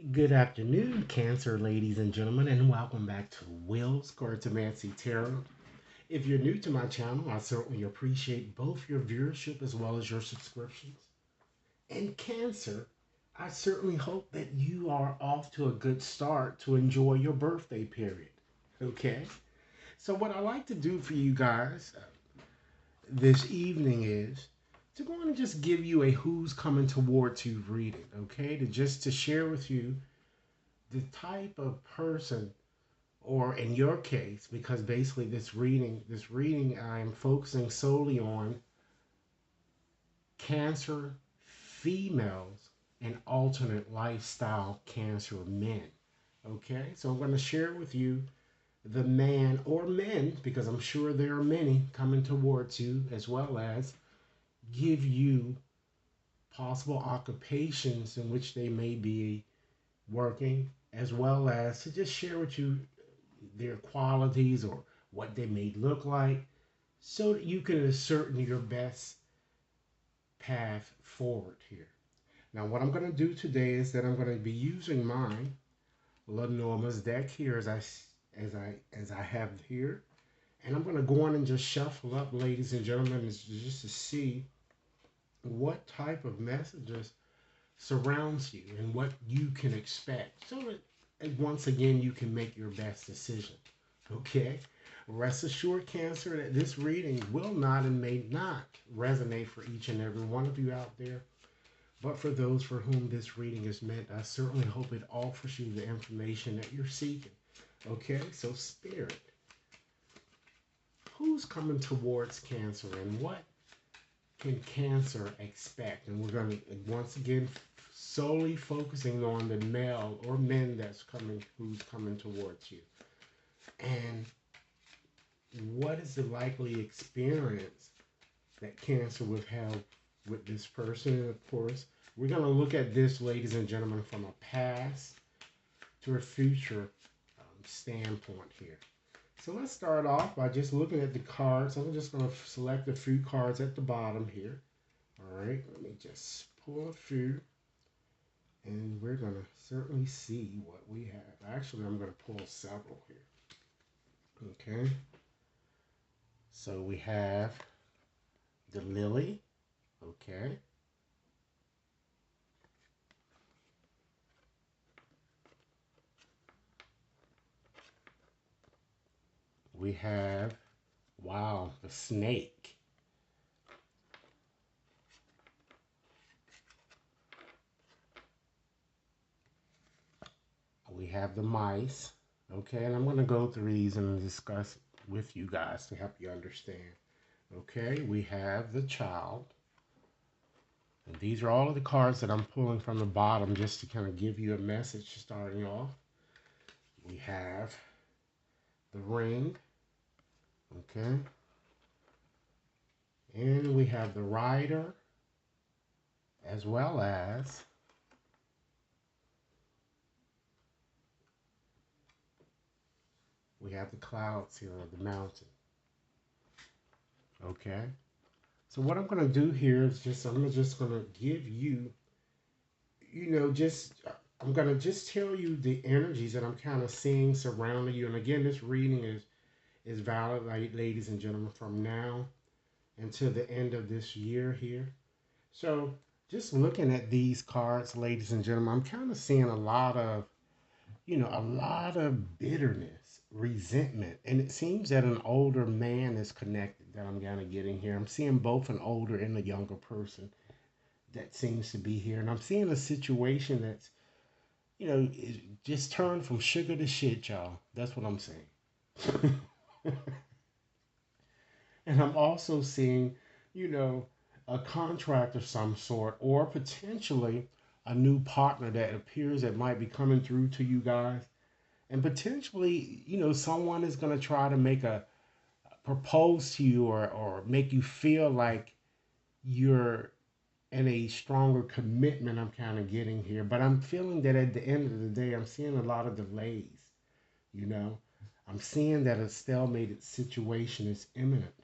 Good afternoon, Cancer ladies and gentlemen, and welcome back to Will's Cartomancy Tarot. If you're new to my channel, I certainly appreciate both your viewership as well as your subscriptions. And Cancer, I certainly hope that you are off to a good start to enjoy your birthday period. Okay? So, what I like to do for you guys this evening is to go on and just give you a who's coming towards you reading, okay? To share with you the type of person, or in your case, because basically this reading I'm focusing solely on cancer females and alternate lifestyle cancer men. Okay, so I'm going to share with you the man or men, because I'm sure there are many coming towards you, as well as give you possible occupations in which they may be working, as well as to just share with you their qualities or what they may look like, so that you can ascertain your best path forward here. Now, what I'm going to do today is that I'm going to be using my Lenormand's deck here as I have here, and I'm going to go on and just shuffle up, ladies and gentlemen, just to see what type of messages surrounds you and what you can expect, so that once again you can make your best decision. Okay? Rest assured, Cancer, that this reading will not and may not resonate for each and every one of you out there. But for those for whom this reading is meant, I certainly hope it offers you the information that you're seeking. Okay? So, Spirit, who's coming towards Cancer and what can Cancer expect? And we're going to, once again, solely focusing on the male or men who's coming towards you. And what is the likely experience that Cancer would have with this person? And of course, we're going to look at this, ladies and gentlemen, from a past to a future standpoint here. So let's start off by just looking at the cards. I'm just going to select a few cards at the bottom here. All right, let me just pull a few, and we're going to certainly see what we have. Actually, I'm going to pull several here. Okay. So we have the lily. Okay. We have, wow, the snake. We have the mice. Okay, and I'm going to go through these and discuss with you guys to help you understand. Okay, we have the child. And these are all of the cards that I'm pulling from the bottom just to kind of give you a message starting off. We have the ring. Okay. And we have the rider, as well as we have the clouds here, or the mountain. Okay. So what I'm going to do here is I'm just going to give you, I'm going to just tell you the energies that I'm kind of seeing surrounding you. And again, this reading is valid, ladies and gentlemen, from now until the end of this year here. So just looking at these cards, ladies and gentlemen, I'm kind of seeing a lot of bitterness, resentment. And it seems that an older man is connected that I'm kind of getting here. I'm seeing both an older and a younger person that seems to be here. And I'm seeing a situation that's, it just turned from sugar to shit, y'all. That's what I'm saying. And I'm also seeing, you know, a contract of some sort, or potentially a new partner that appears that might be coming through to you guys. And potentially, someone is going to try to make a propose to you, or make you feel like you're in a stronger commitment. I'm kind of getting here, but I'm feeling that at the end of the day, I'm seeing a lot of delays. You know, I'm seeing that a stalemated situation is imminent.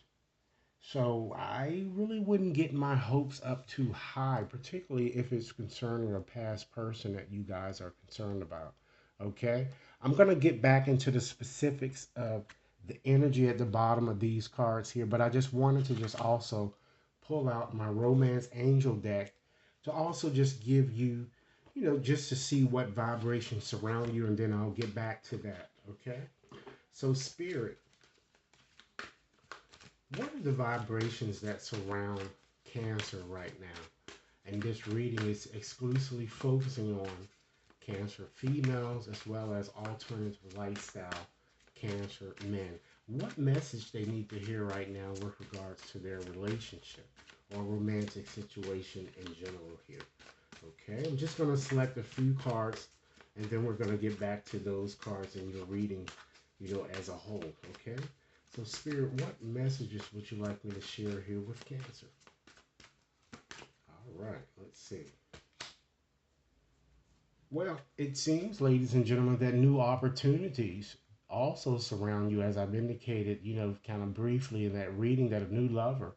So I really wouldn't get my hopes up too high, particularly if it's concerning a past person that you guys are concerned about. Okay? I'm going to get back into the specifics of the energy at the bottom of these cards here, but I just wanted to just also pull out my Romance Angel deck to also just give you, just to see what vibrations surround you, and then I'll get back to that. Okay? So, Spirit, what are the vibrations that surround Cancer right now? And this reading is exclusively focusing on Cancer females as well as alternative lifestyle Cancer men. What message they need to hear right now with regards to their relationship or romantic situation in general here. Okay, I'm just going to select a few cards and then we're going to get back to those cards in your reading, as a whole. Okay, so Spirit, what messages would you like me to share here with Cancer? All right, let's see. Well, it seems, ladies and gentlemen, that new opportunities also surround you, as I've indicated, kind of briefly in that reading, that a new lover,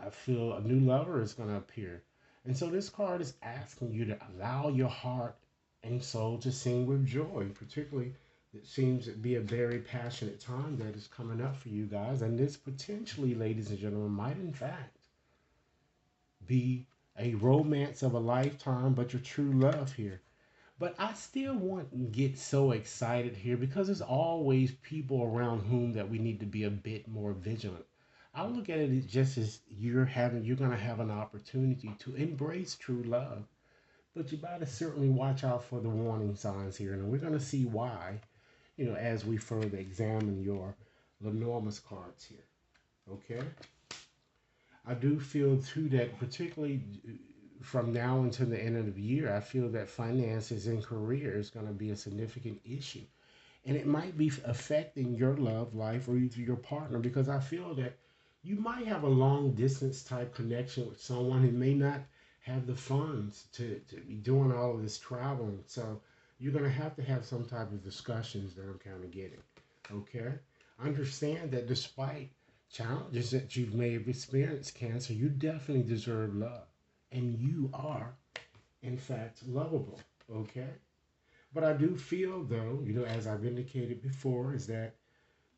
I feel a new lover is going to appear. And so this card is asking you to allow your heart and soul to sing with joy, particularly it seems to be a very passionate time that is coming up for you guys. And this potentially, ladies and gentlemen, might in fact be a romance of a lifetime, but your true love here. But I still want to get so excited here because there's always people around whom that we need to be a bit more vigilant. I look at it just as you're gonna have an opportunity to embrace true love, but you gotta certainly watch out for the warning signs here, and we're gonna see why, as we further examine your Lenormand's cards here. Okay, I do feel too that particularly from now until the end of the year, I feel that finances and career is going to be a significant issue. And it might be affecting your love life or either your partner because I feel that you might have a long distance type connection with someone who may not have the funds to be doing all of this traveling. So you're going to have some type of discussions that I'm kind of getting. Okay? Understand that despite challenges that you may have experienced, Cancer, you definitely deserve love. And you are, in fact, lovable. Okay? But I do feel, though, as I've indicated before, is that,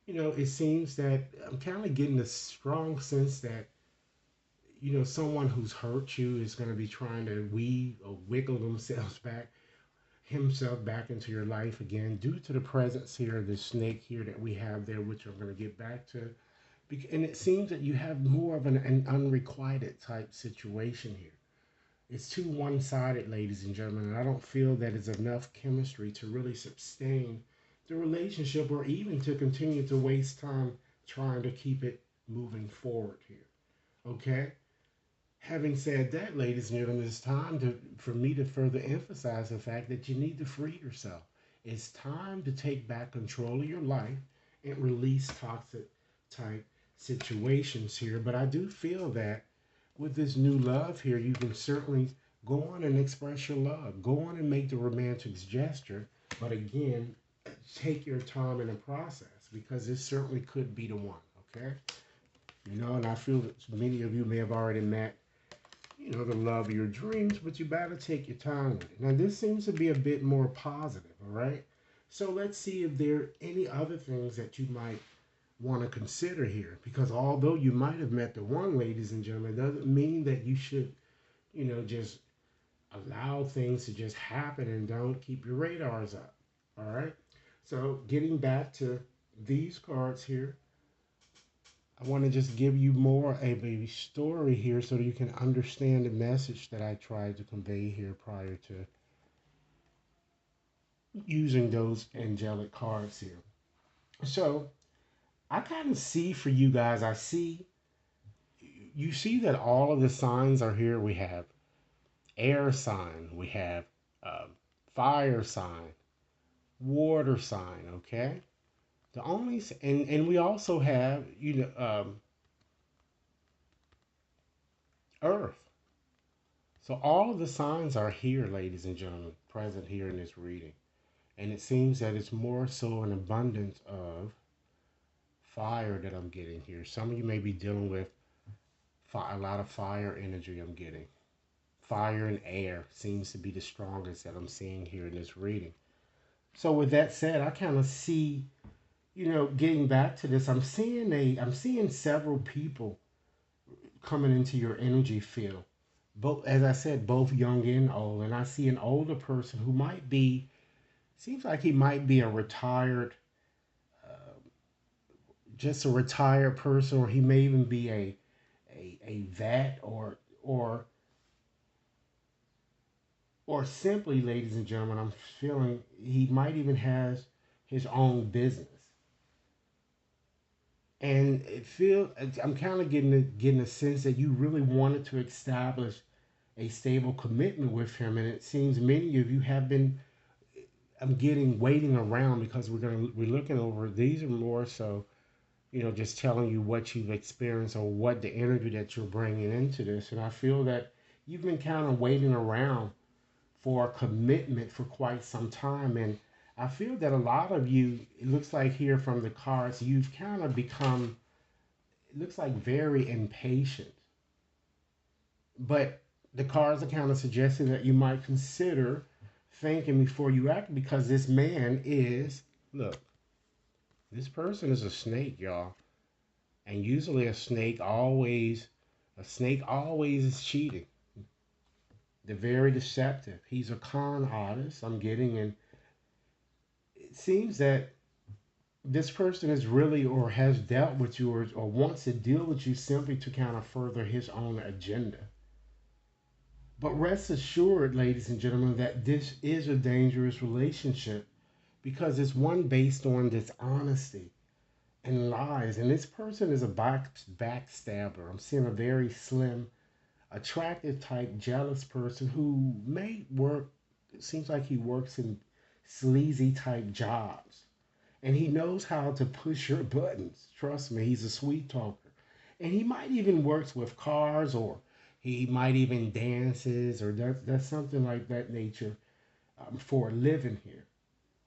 it seems that I'm kind of getting a strong sense that, someone who's hurt you is going to be trying to weave or wiggle himself back into your life again due to the presence here of the snake here that we have there, which I'm going to get back to. And it seems that you have more of an unrequited type situation here. It's too one sided, ladies and gentlemen, and I don't feel that it's enough chemistry to really sustain the relationship or even to continue to waste time trying to keep it moving forward here. Okay? Having said that, ladies and gentlemen, it's time for me to further emphasize the fact that you need to free yourself. It's time to take back control of your life and release toxic type situations here. But I do feel that with this new love here, you can certainly go on and express your love. Go on and make the romantic gesture. But again, take your time in the process because this certainly could be the one. Okay? And I feel that many of you may have already met, the love of your dreams, but you better take your time with it. Now, this seems to be a bit more positive, all right? So let's see if there are any other things that you might want to consider here. Because although you might have met the one, ladies and gentlemen, it doesn't mean that you should, just allow things to just happen and don't keep your radars up, all right? So getting back to these cards here, I want to just give you more of a story here so that you can understand the message that I tried to convey here prior to using those angelic cards here. So I kind of see for you guys, you see that all of the signs are here. We have air sign, we have fire sign, water sign, okay? The only, and we also have, earth. So all of the signs are here, ladies and gentlemen, present here in this reading. And it seems that it's more so an abundance of fire that I'm getting here. Some of you may be dealing with a lot of fire energy I'm getting. Fire and air seems to be the strongest that I'm seeing here in this reading. So with that said, I kind of see, getting back to this, I'm seeing several people coming into your energy field. Both, as I said, both young and old. And I see an older person who might be, seems like he might be a retired, uh, just a retired person, or he may even be a vet, or simply, ladies and gentlemen, I'm feeling he might even has his own business. And I'm kind of getting a sense that you really wanted to establish a stable commitment with him, and it seems many of you have been. I'm getting waiting around because we're looking over. These are more so, just telling you what you've experienced or what the energy that you're bringing into this, and I feel that you've been kind of waiting around for a commitment for quite some time. And I feel that a lot of you, it looks like here from the cards, you've kind of become, it looks like very impatient. But the cards are kind of suggesting that you might consider thinking before you act because this man is, look, this person is a snake, y'all. And usually a snake always is cheating. They're very deceptive. He's a con artist, I'm getting, and it seems that this person is really or has dealt with you or wants to deal with you simply to kind of further his own agenda. But rest assured, ladies and gentlemen, that this is a dangerous relationship because it's one based on dishonesty and lies. And this person is a backstabber. I'm seeing a very slim, attractive type, jealous person who may work, it seems like he works in sleazy type jobs. And he knows how to push your buttons. Trust me, he's a sweet talker. And he might even works with cars, or he might even dances, or that's something like that nature, for a living here.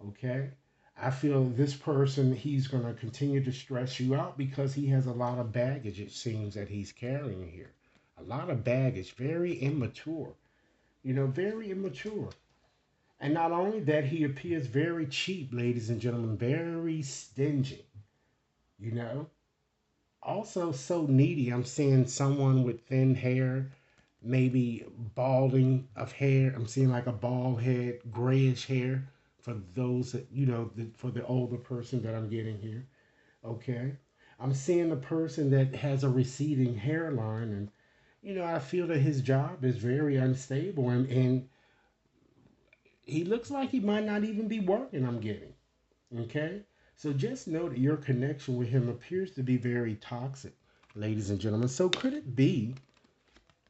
Okay? I feel this person, he's going to continue to stress you out because he has a lot of baggage, it seems, that he's carrying here. A lot of baggage, very immature. Very immature. And not only that, he appears very cheap, ladies and gentlemen, very stingy, you know. Also, so needy. I'm seeing someone with thin hair, maybe balding of hair. I'm seeing like a bald head, grayish hair for those that, for the older person that I'm getting here. Okay. I'm seeing a person that has a receding hairline, and, I feel that his job is very unstable, and he looks like he might not even be working, I'm getting. Okay? So just know that your connection with him appears to be very toxic, ladies and gentlemen. So could it be,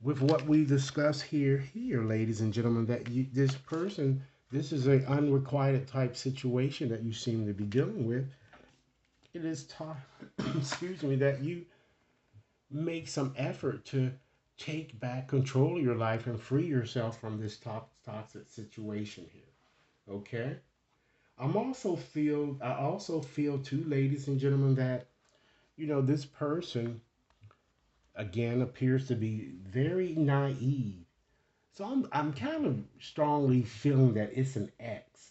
with what we discussed here, ladies and gentlemen, that this person, this is an unrequited type situation that you seem to be dealing with? It is time, excuse me, that you make some effort to take back control of your life and free yourself from this toxic situation here. Okay? I also feel too, ladies and gentlemen, that this person again appears to be very naive. So I'm kind of strongly feeling that it's an X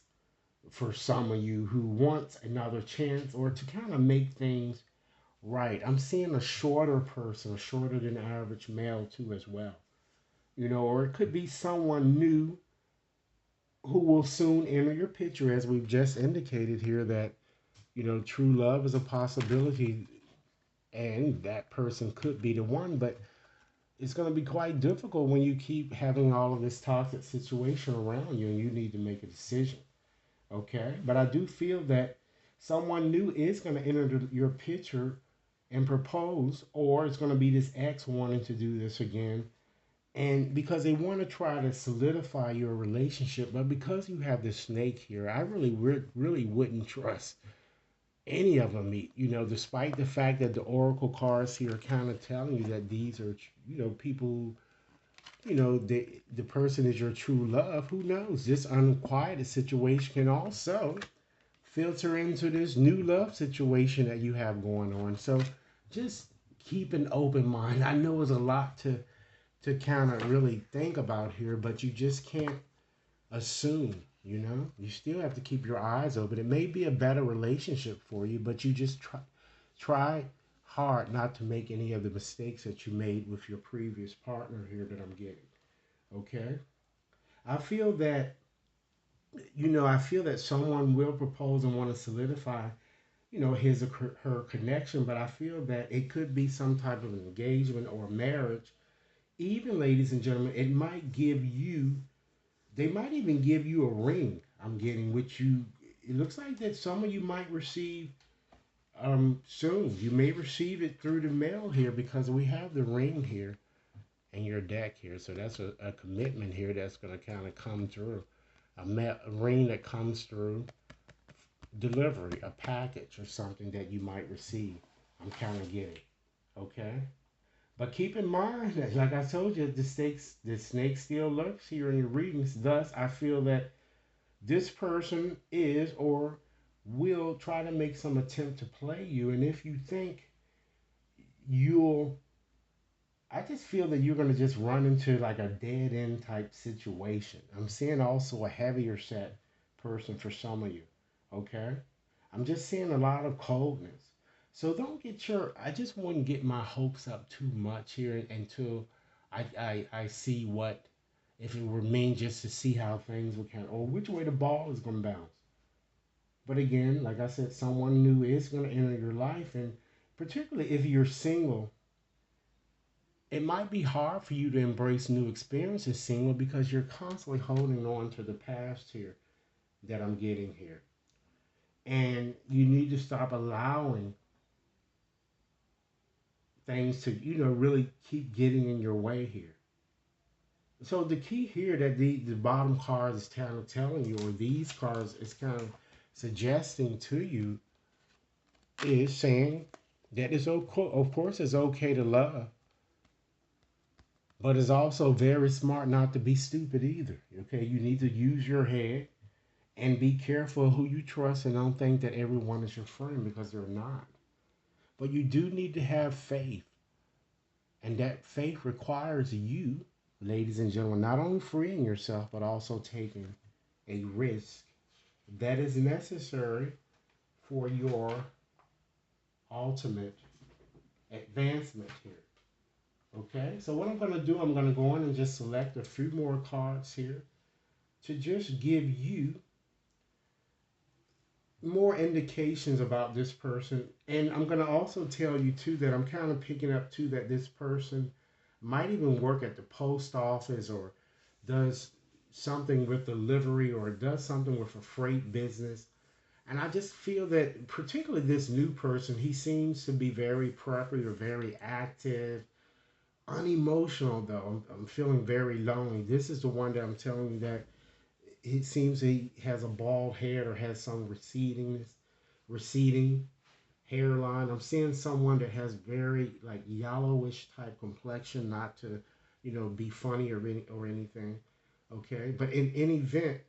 for some of you who wants another chance or to kind of make things right. I'm seeing a shorter person, a shorter than average male too as well. Or it could be someone new who will soon enter your picture, as we've just indicated here, that true love is a possibility, and that person could be the one. But it's going to be quite difficult when you keep having all of this toxic situation around you, and you need to make a decision. Okay, but I do feel that someone new is going to enter your picture and propose, or it's going to be this ex wanting to do this again, and because they want to try to solidify your relationship. But because you have this snake here, I really wouldn't trust any of them. Despite the fact that the oracle cards here are kind of telling you that these are, people, the person is your true love. Who knows? This unquieted situation can also filter into this new love situation that you have going on. So just keep an open mind. I know it's a lot to kind of really think about here, but you just can't assume, you know? You still have to keep your eyes open. It may be a better relationship for you, but you just try hard not to make any of the mistakes that you made with your previous partner here that I'm getting. Okay? I feel that I feel that someone will propose and want to solidify, his or her connection, but I feel that it could be some type of engagement or marriage. Even, ladies and gentlemen, they might even give you a ring. I'm getting, which it looks like that some of you might receive soon. You may receive it through the mail here because we have the ring here in your deck here. So that's a commitment here that's going to kind of come through. A ring that comes through delivery, a package or something that you might receive. I'm kind of getting. Okay? But keep in mind that, like I told you, the snake still lurks here in your readings. Thus, I feel that this person is or will try to make some attempt to play you. And if you think you'll, I just feel that you're going to just run into like a dead end type situation. I'm seeing also a heavier set person for some of you. Okay? I'm just seeing a lot of coldness. So don't get I just wouldn't get my hopes up too much here until I see if it remains just to see how things will count or which way the ball is going to bounce. But again, like I said, someone new is going to enter your life. And particularly if you're single, it might be hard for you to embrace new experiences single because you're constantly holding on to the past here that I'm getting here. And you need to stop allowing things to, really keep getting in your way here. So the key here that the bottom card is kind of telling you, or these cards is kind of suggesting to you, is saying that it's okay. Of course, it's okay to love, but it's also very smart not to be stupid either. Okay, you need to use your head and be careful who you trust, and don't think that everyone is your friend because they're not. But you do need to have faith, and that faith requires you, ladies and gentlemen, not only freeing yourself but also taking a risk that is necessary for your ultimate advancement here. Okay, so what I'm going to do, I'm going to go in and just select a few more cards here to just give you more indications about this person. And I'm going to also tell you too that I'm kind of picking up too that this person might even work at the post office or does something with delivery or does something with a freight business. And I just feel that particularly this new person, he seems to be very preppy or very active, unemotional though. I'm feeling very lonely. This is the one that I'm telling you that it seems he has a bald head or has some receding hairline. I'm seeing someone that has very like yellowish type complexion, not to, be funny or anything. Okay, but in any event,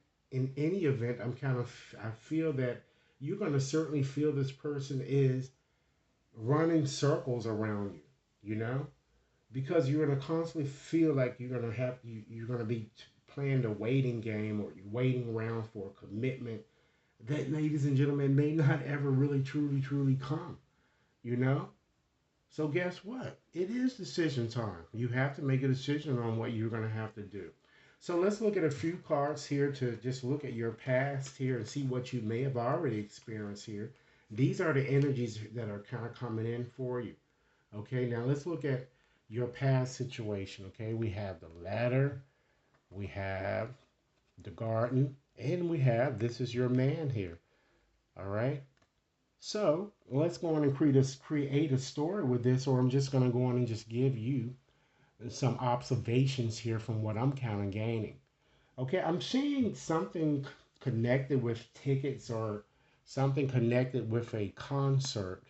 I feel that you're going to certainly feel this person is running circles around you. You know, because you're going to constantly feel like you're going to be playing the waiting game or you're waiting around for a commitment that, ladies and gentlemen, may not ever really truly come, you know. So guess what, it is decision time. You have to make a decision on what you're going to have to do. So let's look at a few cards here to just look at your past here and see what you may have already experienced here. These are the energies that are kind of coming in for you. Okay, now let's look at your past situation. Okay, we have the ladder, we have the garden, and we have this is your man here. All right. So let's go on and create a story with this, or I'm just going to go on and just give you some observations here from what I'm kind of gaining. Okay, I'm seeing something connected with tickets or something connected with a concert.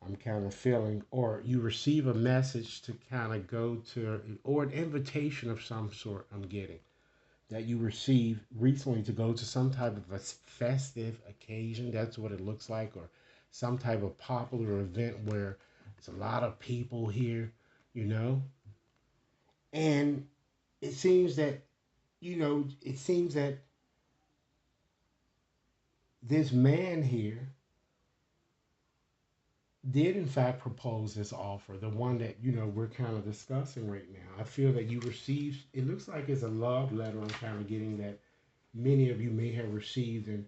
I'm kind of feeling, or you receive a message to kind of go to, or an invitation of some sort I'm getting. that you received recently to go to some type of a festive occasion. That's what it looks like, or some type of popular event where there's a lot of people here, you know. And it seems that, it seems that this man here did in fact propose this offer, the one that we're kind of discussing right now. I feel that you received. It looks like it's a love letter. I'm kind of getting that many of you may have received, and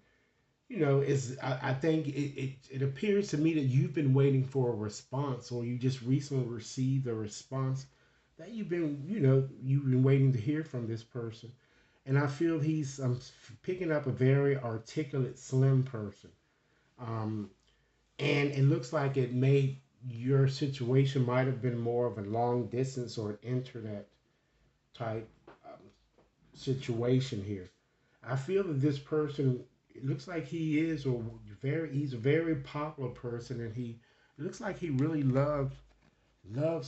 is I think it appears to me that you've been waiting for a response, or you just recently received a response that you've been waiting to hear from this person. And I feel he's picking up a very articulate, slim person. Um, and it looks like your situation might have been more of a long distance or an internet type situation here. I feel that this person, it looks like he's a very popular person, and it looks like he really loves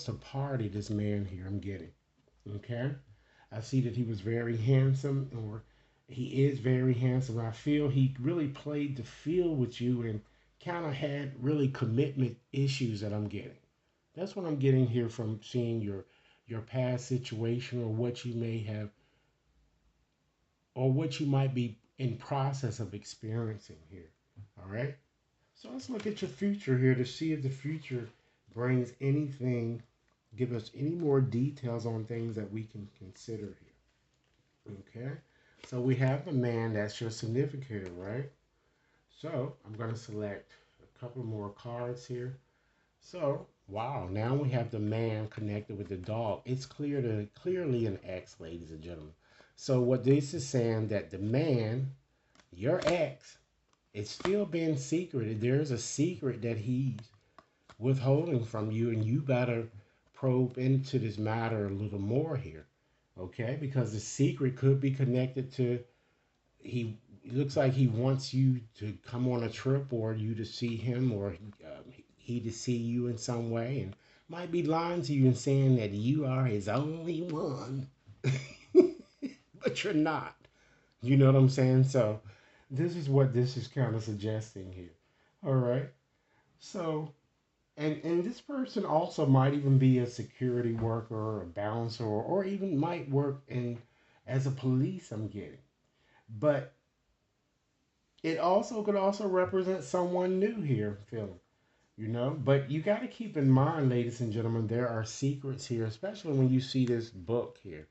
to party. This man here, I'm getting, okay. I see that he was very handsome, or he is very handsome. I feel he really played the field with you and kind of had really commitment issues that I'm getting. That's what I'm getting here from seeing your past situation, or what you may have, or what you might be in process of experiencing here. All right. So let's look at your future here to see if the future brings anything, give us any more details on things that we can consider here. Okay. So we have the man, that's your significant, right? So I'm going to select a couple more cards here. So, wow, now we have the man connected with the dog. It's clearly an ex, ladies and gentlemen. So what this is saying, that the man, your ex, is still being secreted. There's a secret that he's withholding from you, and you better probe into this matter a little more here, okay? Because the secret could be connected to, he it looks like he wants you to come on a trip, or you to see him, or he to see you in some way, and might be lying to you and saying that you are his only one, but you're not. You know what I'm saying? So this is what this is kind of suggesting here. All right. So, and this person also might even be a security worker, or a bouncer, or even might work in as a police, I'm getting. But it also could also represent someone new here, feeling. But you got to keep in mind, ladies and gentlemen, there are secrets here, especially when you see this book here.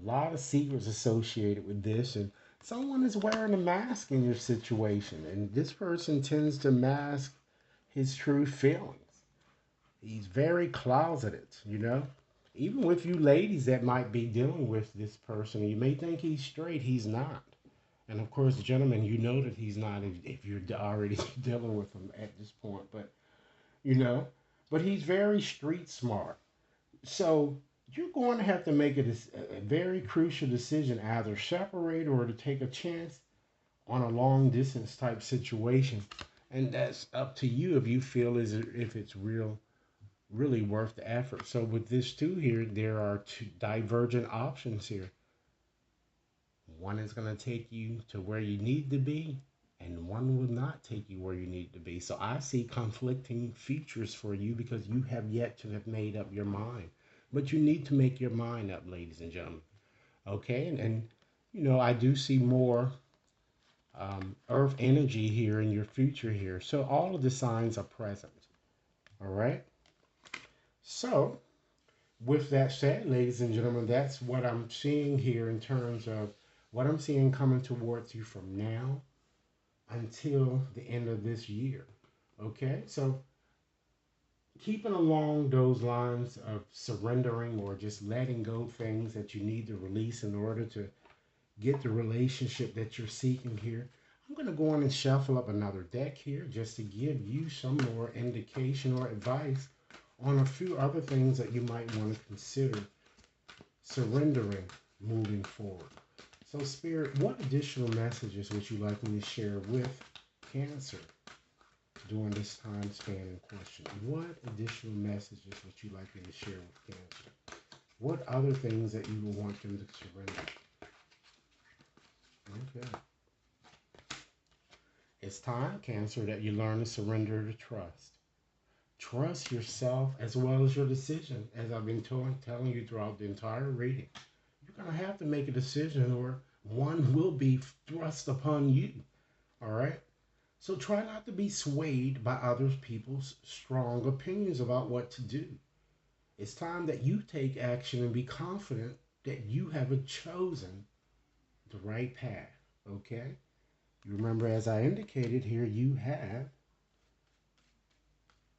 A lot of secrets associated with this, and someone is wearing a mask in your situation, and this person tends to mask his true feelings. He's very closeted. Even with you ladies that might be dealing with this person, you may think he's straight, he's not. And of course, gentlemen, you know that he's not if you're already dealing with him at this point. You know, but he's very street smart. So you're going to have to make a very crucial decision, either separate or to take a chance on a long distance type situation. And that's up to you if you feel as if it's really worth the effort. So with this too here, there are two divergent options here. One is going to take you to where you need to be, and one will not take you where you need to be. So I see conflicting features for you because you have yet to have made up your mind. But you need to make your mind up, ladies and gentlemen. Okay, and I do see more earth energy here in your future here. So all of the signs are present. All right. So with that said, ladies and gentlemen, that's what I'm seeing here in terms of what I'm seeing coming towards you from now until the end of this year. Okay, so keeping along those lines of surrendering or just letting go things that you need to release in order to get the relationship that you're seeking here. I'm going to go on and shuffle up another deck here just to give you some more indication or advice on a few other things that you might want to consider surrendering moving forward. So, Spirit, what additional messages would you like me to share with Cancer during this time span in question? What additional messages would you like me to share with Cancer? What other things that you would want them to surrender? Okay. It's time, Cancer, that you learn to surrender to trust. Trust yourself as well as your decision. As I've been telling you throughout the entire reading, you're going to have to make a decision or one will be thrust upon you. All right? So try not to be swayed by other people's strong opinions about what to do. It's time that you take action and be confident that you have chosen the right path. Okay? You remember, as I indicated here, you have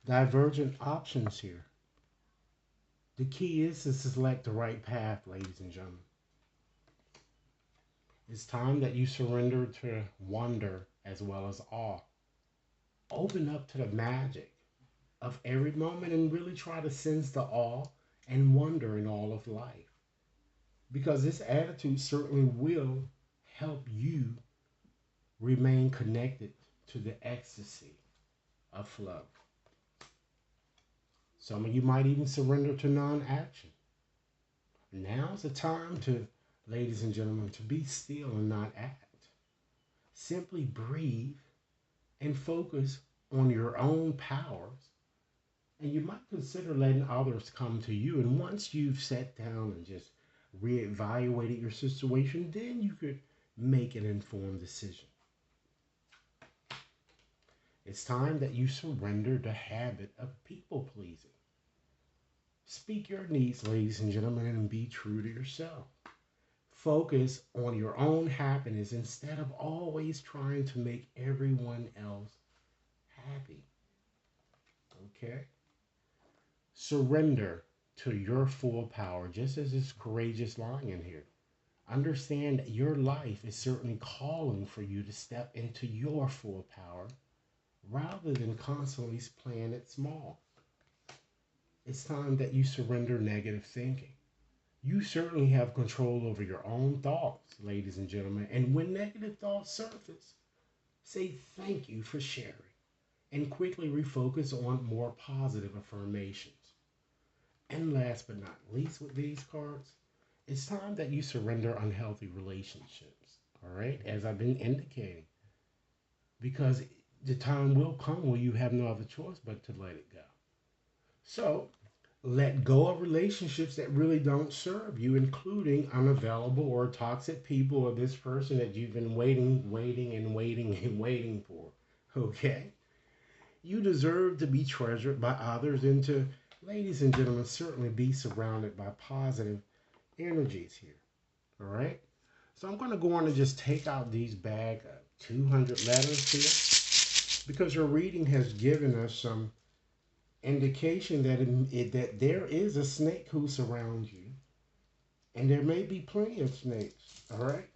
divergent options here. The key is to select the right path, ladies and gentlemen. It's time that you surrender to wonder as well as awe. Open up to the magic of every moment and really try to sense the awe and wonder in all of life. Because this attitude certainly will help you remain connected to the ecstasy of flow. Some of you might even surrender to non-action. Now's the time to, ladies and gentlemen, to be still and not act. Simply breathe and focus on your own powers. And you might consider letting others come to you. And once you've sat down and just reevaluated your situation, then you could make an informed decision. It's time that you surrender the habit of people pleasing. Speak your needs, ladies and gentlemen, and be true to yourself. Focus on your own happiness instead of always trying to make everyone else happy. Okay? Surrender to your full power, just as this courageous line in here. Understand that your life is certainly calling for you to step into your full power rather than constantly playing it small. It's time that you surrender negative thinking. You certainly have control over your own thoughts, ladies and gentlemen. And when negative thoughts surface, say thank you for sharing and quickly refocus on more positive affirmations. And last but not least with these cards, it's time that you surrender unhealthy relationships. All right, as I've been indicating, because the time will come where you have no other choice but to let it go. So let go of relationships that really don't serve you, including unavailable or toxic people or this person that you've been waiting and waiting for. Okay? You deserve to be treasured by others and to, ladies and gentlemen, certainly be surrounded by positive energies here. All right? So I'm going to go on and just take out these bag of 200 letters here because your reading has given us some indication that there is a snake who surrounds you, and there may be plenty of snakes. All right,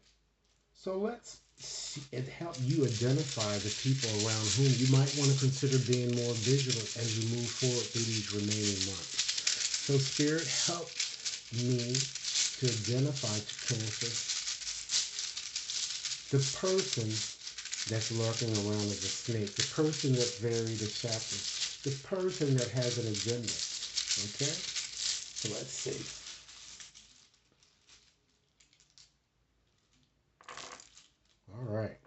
so let's see, it help you identify the people around whom you might want to consider being more vigilant as you move forward through these remaining months. So Spirit, help me to identify to Cancer the person that's lurking around as a snake, the person that's very deceptive, the person that has an agenda. Okay? So let's see. All right.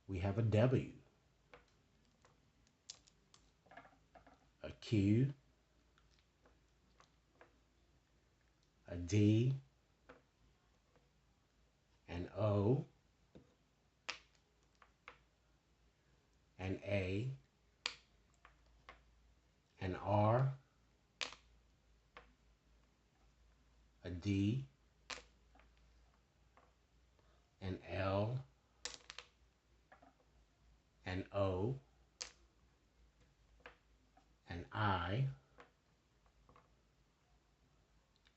We have a W, a Q, a D, an O, an A, an R, a D, an L, an O, an I,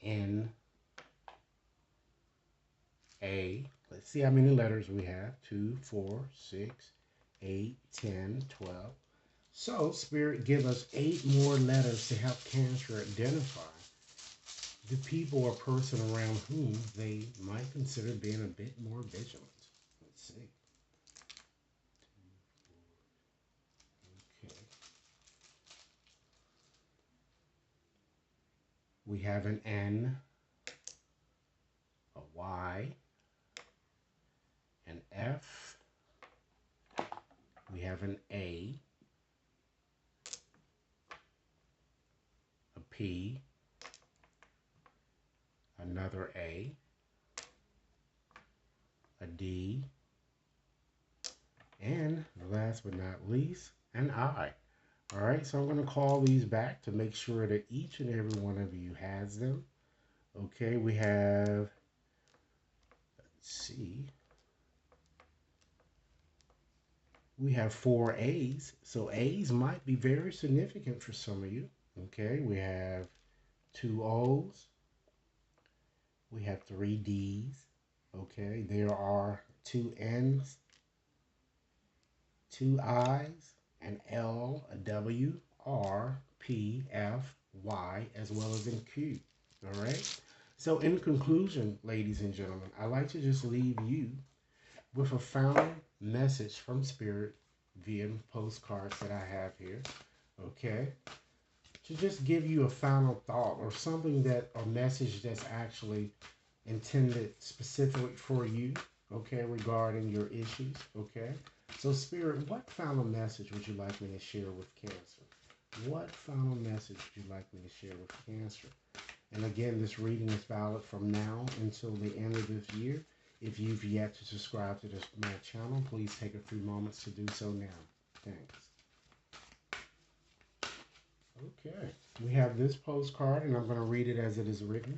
N, A. Let's see how many letters we have. 2, 4, 6, 8, 10, 12. So, Spirit, give us 8 more letters to help Cancer identify the people or person around whom they might consider being a bit more vigilant. Let's see. Okay. We have an N, a Y, have an A, a P, another A, a D, and last but not least, an I. All right, so I'm going to call these back to make sure that each and every one of you has them. Okay, we have, let's see, we have 4 A's. So A's might be very significant for some of you. Okay, we have 2 O's. We have 3 D's. Okay, there are 2 N's, 2 I's, an L, a W, R, P, F, Y, as well as in Q. All right. So in conclusion, ladies and gentlemen, I'd like to just leave you with a final message from Spirit via postcards that I have here. Okay. To just give you a final thought or something that, a message that's actually intended specifically for you, okay, regarding your issues, okay? So, Spirit, what final message would you like me to share with Cancer? What final message would you like me to share with Cancer? And again, this reading is valid from now until the end of this year. If you've yet to subscribe to my channel, please take a few moments to do so now. Thanks. Okay, we have this postcard, and I'm going to read it as it is written.